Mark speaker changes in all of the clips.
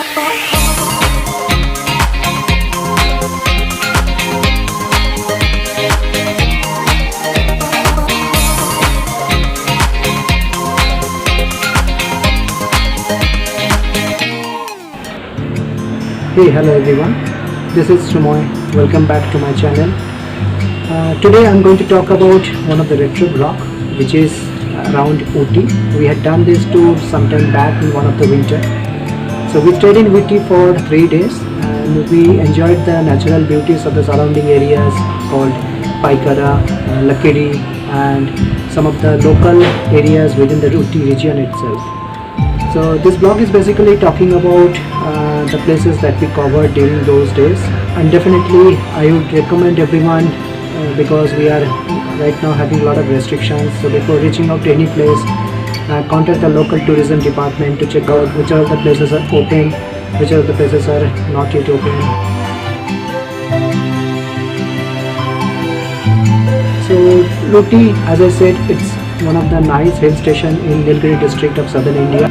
Speaker 1: Hey, hello everyone. This is Sumoy. Welcome back to my channel. Today I'm going to talk about one of the retro block, which is around Ooty. We had done this tour sometime back in one of the winter. So we stayed in Ooty for 3 days and we enjoyed the natural beauties of the surrounding areas called Paikara, Lakiri, and some of the local areas within the Ooty region itself. So this blog is basically talking about the places that we covered during those days, and definitely I would recommend everyone because we are right now having a lot of restrictions. So before reaching out to any place, contact the local tourism department to check out which are the places are open, which are the places are not yet open. So Ooty, as I said, it's one of the nice hill station in Nilgiri district of southern India.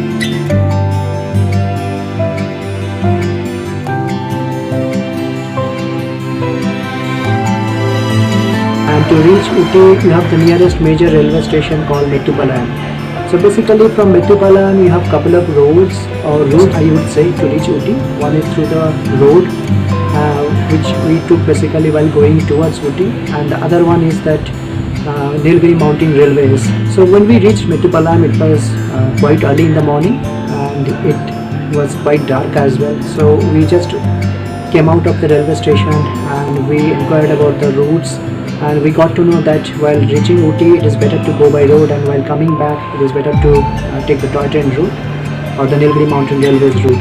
Speaker 1: And to reach Ooty, you have the nearest major railway station called Mettupalayam. So basically from Mettupalayam you have couple of roads or routes I would say to reach Ooty. One is through the road which we took basically while going towards Ooty, and the other one is that Nilgiri Mountain Railways. So when we reached Mettupalayam, it was quite early in the morning and it was quite dark as well. So we just came out of the railway station and we inquired about the routes, and we got to know that while reaching Ooty it is better to go by road, and while coming back it is better to take the toy train route or the Nilgiri Mountain Railways route.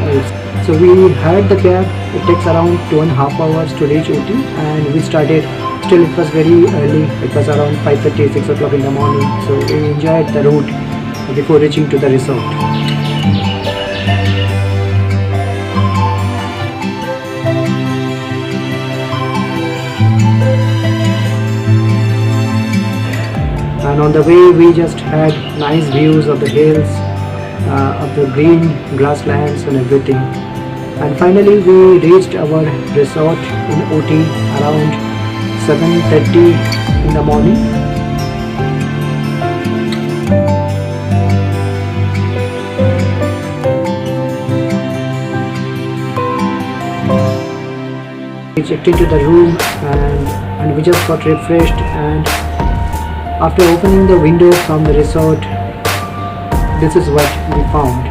Speaker 1: So we hired the cab. It takes around 2.5 hours to reach Ooty, and we started. Still, it was very early. It was around 5:30, 6 o'clock in the morning. So we enjoyed the route before reaching to the resort. And on the way, we just had nice views of the hills, of the green grasslands and everything. And finally, we reached our resort in Ooty around 7:30 in the morning. We checked into the room and we just got refreshed, and after opening the window from the resort, this is what we found.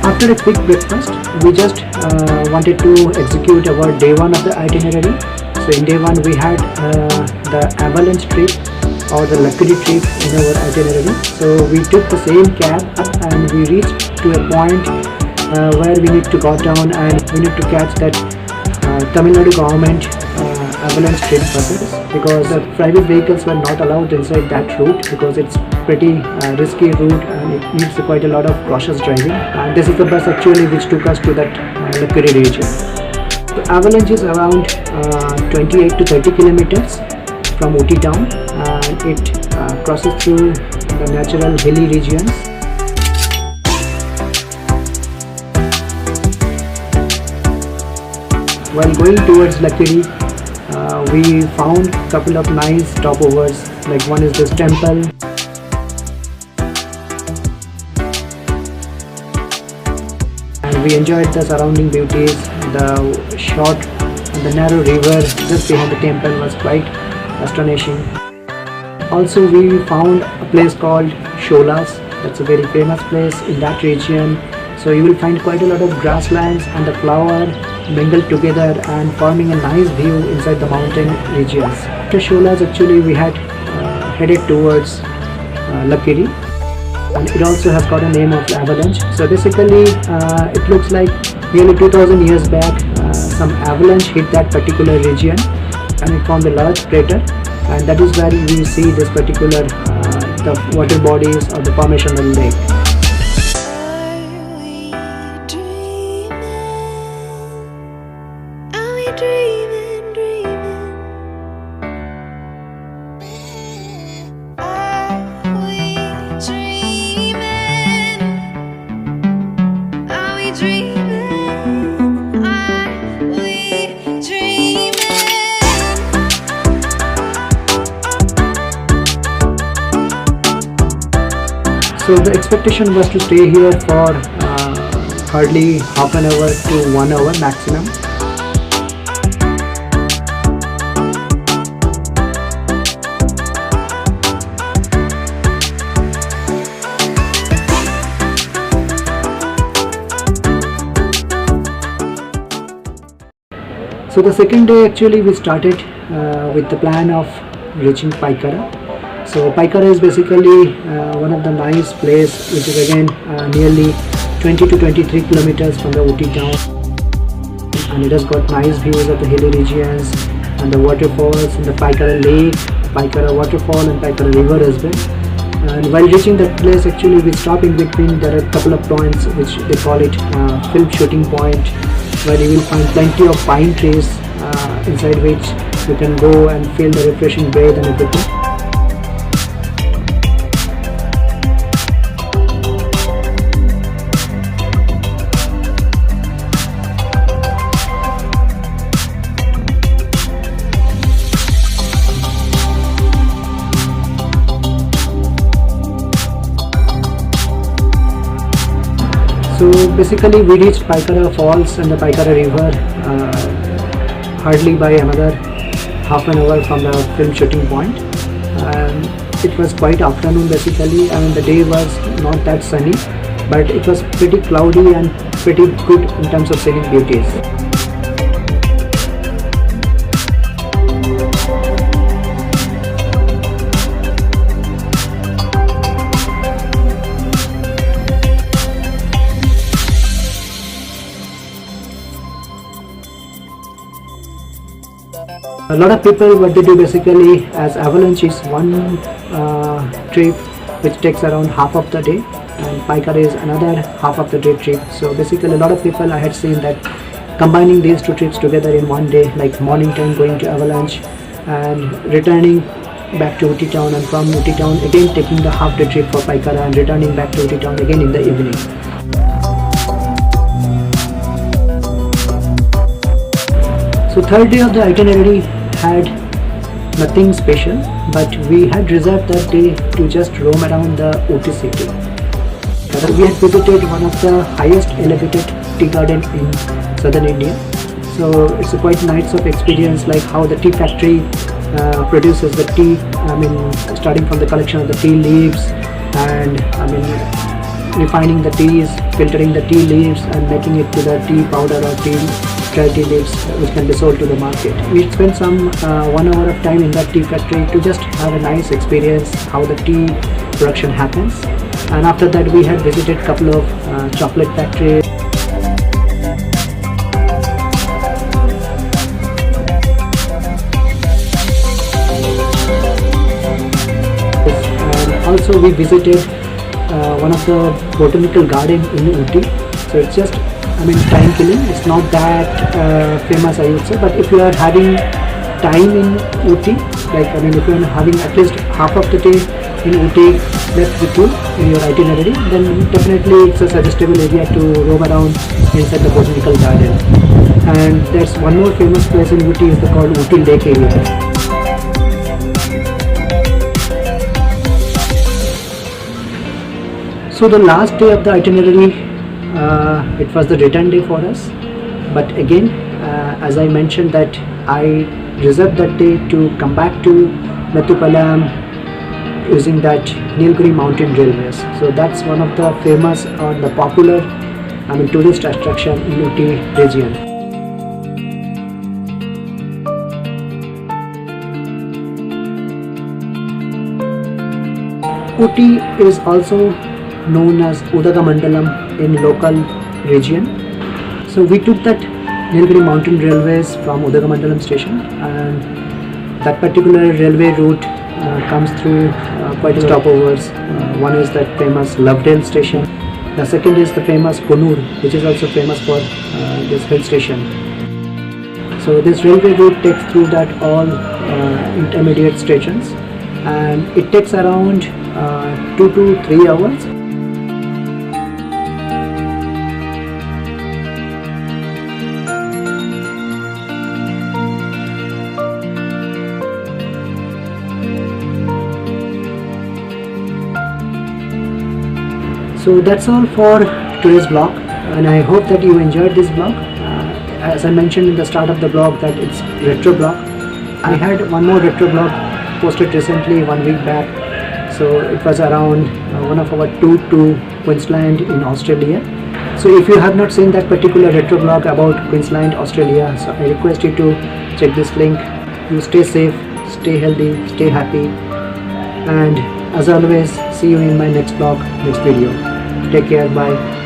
Speaker 1: After a quick breakfast, we just wanted to execute our day one of the itinerary. So in day one we had the avalanche trip or the Lakiri trip in our itinerary. So we took the same cab up and we reached to a point where we need to go down and we need to catch that Tamil Nadu government avalanche trip buses, because the private vehicles were not allowed inside that route because it's pretty risky route and it needs quite a lot of cautious driving. And this is the bus actually which took us to that Lakiri region. The avalanche is around 28 to 30 kilometers from Ooty town, and it crosses through the natural hilly regions. While going towards Lakiri, we found a couple of nice stopovers, like one is this temple. And we enjoyed the surrounding beauties. The short and the narrow river just behind the temple was quite astonishing. Also we found a place called Sholas. That's a very famous place in that region. So you will find quite a lot of grasslands and the flower mingled together and forming a nice view inside the mountain regions. After Sholas, actually we had headed towards Lakiri, and it also has got a name of avalanche. So basically it looks like nearly 2000 years back some avalanche hit that particular region and it formed a large crater, and that is where we see this particular the water bodies or the formation of the lake. So the expectation was to stay here for hardly half an hour to 1 hour maximum. So the second day actually we started with the plan of reaching Paikara. So Paikara is basically one of the nice place which is again nearly 20 to 23 kilometers from the Ooty town, and it has got nice views of the hilly regions and the waterfalls in the Paikara lake, Paikara waterfall and Paikara river as well. And while reaching that place actually we stop in between. There are a couple of points which they call it film shooting point, where you will find plenty of pine trees inside which you can go and feel the refreshing breath and everything. So basically we reached Paikara Falls and the Paikara River hardly by another half an hour from the film shooting point, and it was quite afternoon basically. I mean the day was not that sunny, but it was pretty cloudy and pretty good in terms of scenic beauties. A lot of people, what they do basically as avalanche is one trip which takes around half of the day, and Paikara is another half of the day trip. So basically a lot of people I had seen that combining these two trips together in one day, like morning time going to avalanche and returning back to Ooty town, and from Ooty town again taking the half day trip for Paikara and returning back to Ooty town again in the evening. So third day of the itinerary had nothing special, but we had reserved that day to just roam around the Ooty city. We had visited one of the highest elevated tea garden in southern India. So it's a quite nice of experience, like how the tea factory produces the tea. I mean, starting from the collection of the tea leaves and refining the teas, filtering the tea leaves and making it to the tea powder or dry tea leaves which can be sold to the market. We spent some 1 hour of time in that tea factory to just have a nice experience how the tea production happens, and after that we had visited a couple of chocolate factories. And also we visited one of the botanical garden in Ooty. So it's just time killing. It's not that famous, I would say, but if you are having time in Ooty, if you are having at least half of the day in Ooty left with you in your itinerary, then definitely it's a suggestible area to roam around inside the botanical garden. And there's one more famous place in Ooty is called Ooty Lake area. So the last day of the itinerary, it was the return day for us, but again as I mentioned that I reserved that day to come back to Mettupalayam using that Nilgiri mountain railways. So that's one of the famous or the popular tourist attraction in Ooty region. Ooty is also known as Udagamandalam in local region. So we took that Nilgiri mountain railways from Udagamandalam station, and That particular railway route comes through quite a stopovers. One is that famous Lovedale station. The second is the famous Kunur, which is also famous for this hill station. So this railway route takes through that all intermediate stations, and it takes around 2 to 3 hours. So that's all for today's vlog, and I hope that you enjoyed this vlog. As I mentioned in the start of the vlog that it's retro vlog. I had one more retro vlog posted recently 1 week back. So it was around one of our tour to Queensland in Australia. So if you have not seen that particular retro vlog about Queensland, Australia, so I request you to check this link. You stay safe, stay healthy, stay happy, and as always, see you in my next vlog, next video. Take care, bye.